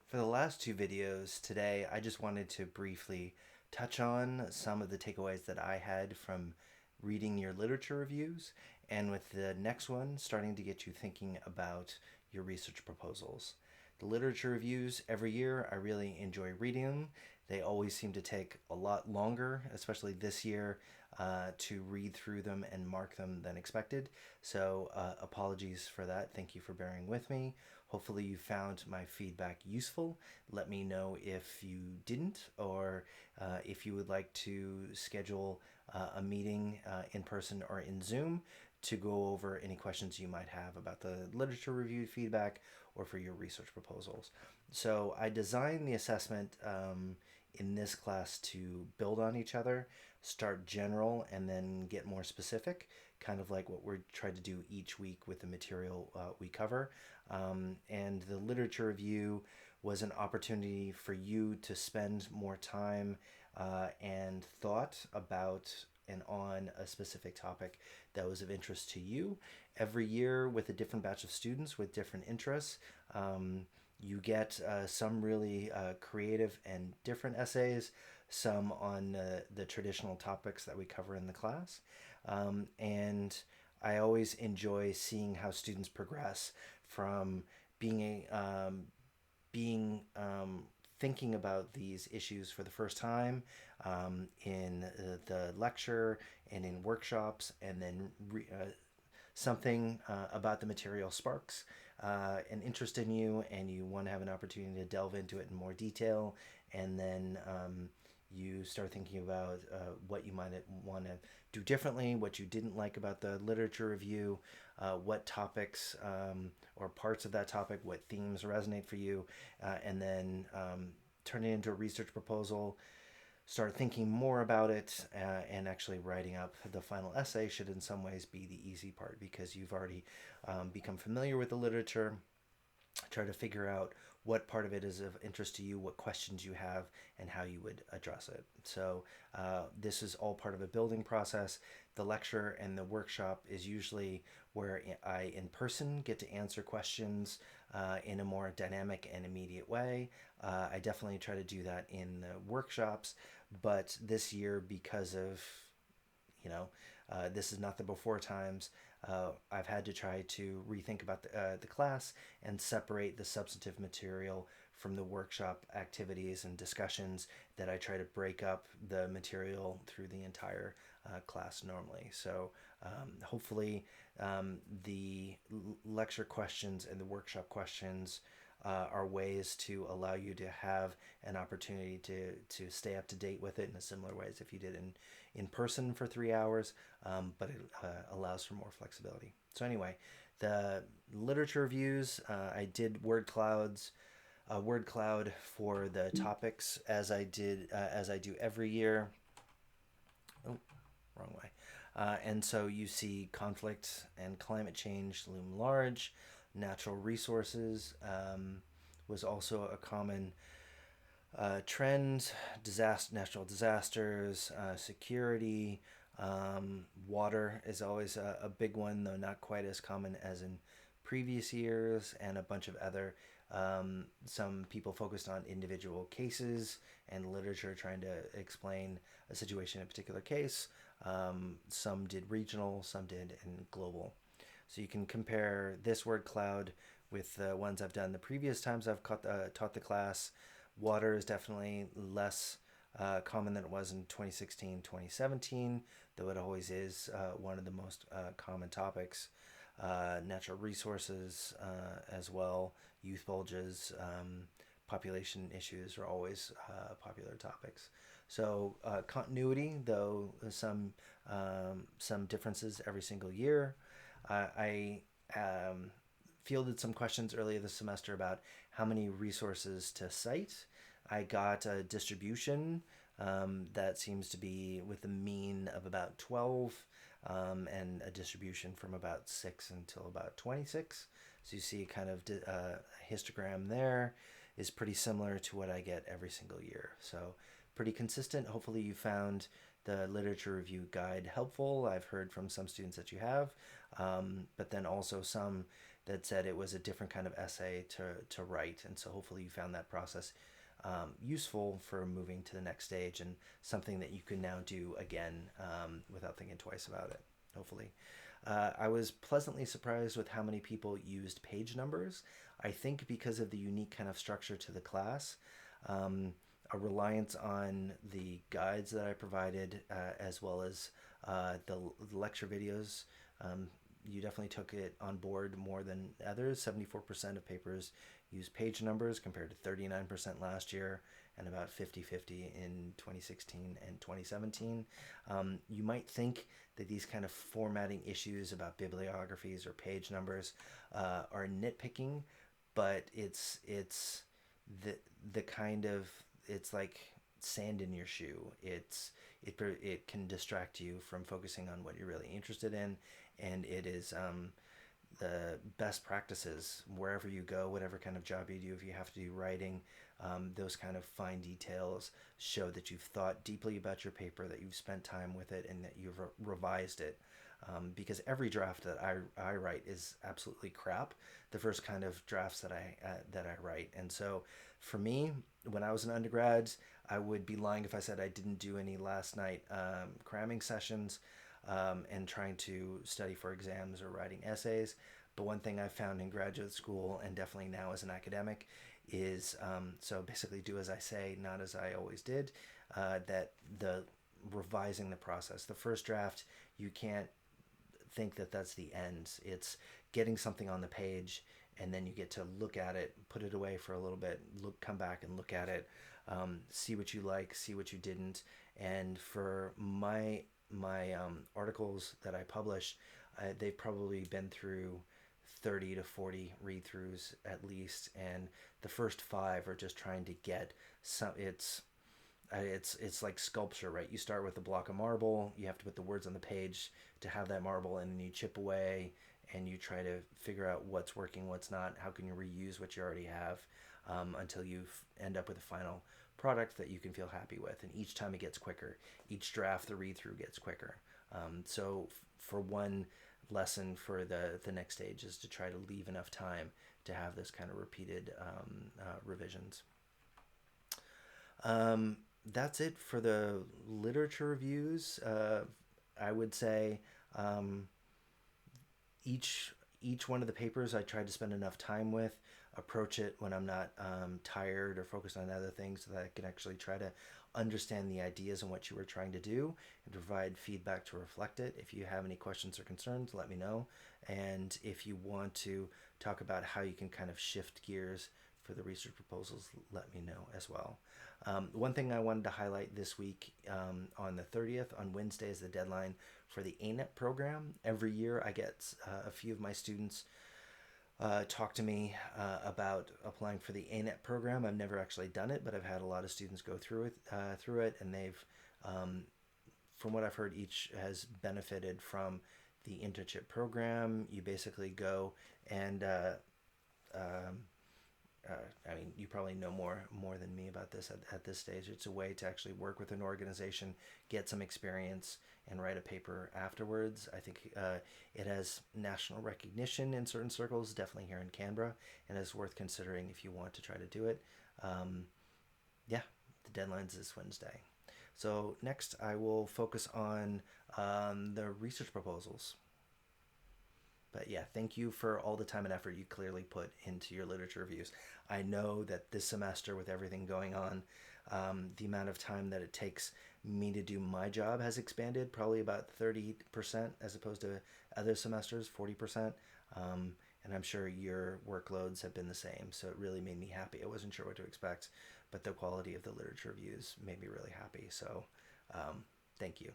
For the last two videos today, I just wanted to briefly touch on some of the takeaways that I had from reading your literature reviews, and with the next one, starting to get you thinking about your research proposals. The literature reviews every year, I really enjoy reading them. They always seem to take a lot longer, especially this year, to read through them and mark them than expected. So, apologies for that. Thank you for bearing with me. Hopefully, you found my feedback useful. Let me know if you didn't, or if you would like to schedule a meeting in person or in Zoom to go over any questions you might have about the literature review feedback or for your research proposals. So, I designed the assessment in this class to build on each other, start general, and then get more specific, kind of like what we're trying to do each week with the material we cover. And the literature review was an opportunity for you to spend more time and thought about and on a specific topic that was of interest to you. Every year, with a different batch of students with different interests, you get some really creative and different essays, some on the traditional topics that we cover in the class. And I always enjoy seeing how students progress from being being thinking about these issues for the first time in the lecture and in workshops, and then something about the material sparks an interest in you, and you want to have an opportunity to delve into it in more detail, and then you start thinking about what you might want to do differently, what you didn't like about the literature review, what topics or parts of that topic, what themes resonate for you, and then turn it into a research proposal. Start thinking more about it, and actually writing up the final essay should in some ways be the easy part, because you've already become familiar with the literature. Try to figure out what part of it is of interest to you, what questions you have, and how you would address it. So this is all part of a building process. The lecture and the workshop is usually where I, in person, get to answer questions in a more dynamic and immediate way. I definitely try to do that in the workshops, but this year, because of this is not the before times. I've had to try to rethink about the class and separate the substantive material from the workshop activities and discussions, that I try to break up the material through the entire class normally. So hopefully the lecture questions and the workshop questions are ways to allow you to have an opportunity to stay up to date with it in a similar way as if you did in person for 3 hours, but it allows for more flexibility. So anyway, the literature reviews, I did word cloud for the topics, as I do every year. Oh, wrong way. And so you see conflict and climate change loom large. Natural resources was also a common trend. Natural disasters, security, water is always a big one, though not quite as common as in previous years, and a bunch of other. Some people focused on individual cases and literature trying to explain a situation in a particular case. Some did regional, some did in global. So you can compare this word cloud with the ones I've done the previous times I've taught the class. Water is definitely less common than it was in 2016, 2017, though it always is one of the most common topics. Natural resources as well, youth bulges, population issues are always popular topics. So continuity, though some differences every single year. I fielded some questions earlier this semester about how many resources to cite. I got a distribution that seems to be with a mean of about 12, and a distribution from about 6 until about 26. So you see kind of a histogram there is pretty similar to what I get every single year. So pretty consistent. Hopefully you found the literature review guide helpful. I've heard from some students that you have, but then also some that said it was a different kind of essay to write. And so hopefully you found that process useful for moving to the next stage, and something that you can now do again without thinking twice about it, hopefully. I was pleasantly surprised with how many people used page numbers. I think because of the unique kind of structure to the class, a reliance on the guides that I provided, as well as the lecture videos. You definitely took it on board more than others. 74% of papers use page numbers compared to 39% last year, and about 50-50 in 2016 and 2017. You might think that these kind of formatting issues about bibliographies or page numbers are nitpicking, but it's the kind of, it's like sand in your shoe. It can distract you from focusing on what you're really interested in, and it is the best practices wherever you go, whatever kind of job you do. If you have to do writing, those kind of fine details show that you've thought deeply about your paper, that you've spent time with it, and that you've revised it. Because every draft that I write is absolutely crap. The first kind of drafts that I write, and so for me, when I was an undergrad, I would be lying if I said I didn't do any last night cramming sessions and trying to study for exams or writing essays. But one thing I found in graduate school, and definitely now as an academic, is so basically do as I say, not as I always did. That the revising the process, the first draft, you can't think that that's the end. It's getting something on the page, and then you get to look at it, put it away for a little bit, come back and look at it, see what you like, see what you didn't. And for my articles that I publish, they've probably been through 30 to 40 read-throughs at least, and the first 5 are just trying to get some. It's like sculpture, right? You start with a block of marble, you have to put the words on the page to have that marble, and then you chip away and you try to figure out what's working, what's not, how can you reuse what you already have, until you end up with a final product that you can feel happy with. And each time it gets quicker. Each draft, the read-through gets quicker. So for one lesson for the next stage is to try to leave enough time to have this kind of repeated revisions. That's it for the literature reviews. I would say each one of the papers I tried to spend enough time with, approach it when I'm not tired or focused on other things, so that I can actually try to understand the ideas and what you were trying to do, and provide feedback to reflect it. If you have any questions or concerns, let me know. And if you want to talk about how you can kind of shift gears for the research proposals, let me know as well. One thing I wanted to highlight this week, on the 30th, on Wednesday, is the deadline for the ANET program. Every year I get a few of my students talk to me about applying for the ANET program. I've never actually done it, but I've had a lot of students go through it, and they've, from what I've heard, each has benefited from the internship program. You basically go and I mean, you probably know more than me about this at this stage. It's a way to actually work with an organization, get some experience, and write a paper afterwards. I think it has national recognition in certain circles, definitely here in Canberra, and is worth considering if you want to try to do it. Yeah, the deadline's this Wednesday. So next I will focus on the research proposals. But yeah, thank you for all the time and effort you clearly put into your literature reviews. I know that this semester, with everything going on, the amount of time that it takes me to do my job has expanded, probably about 30% as opposed to other semesters, 40%. And I'm sure your workloads have been the same. So it really made me happy. I wasn't sure what to expect, but the quality of the literature reviews made me really happy. So thank you.